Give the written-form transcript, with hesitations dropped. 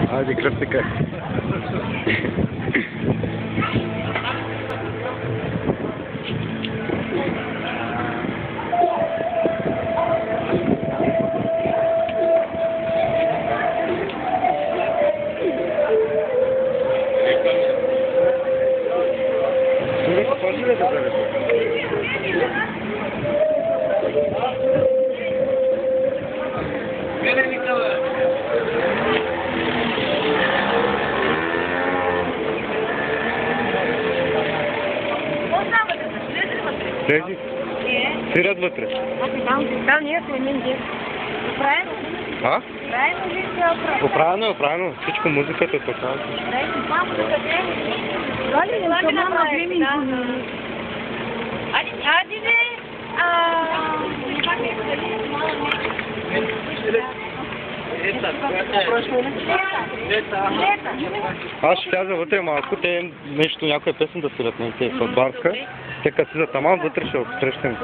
Айде, кръстика. Тези? Сират вътре. Там ние сме нинджи. Правилно? А? Правилно ли се Поправено, правилно. Всичко музиката е така. Аз ще вляза вътре малко, те нещо, някоя песен да свирят, не те от барска. Те като си за таман, вътре ще обстрещам.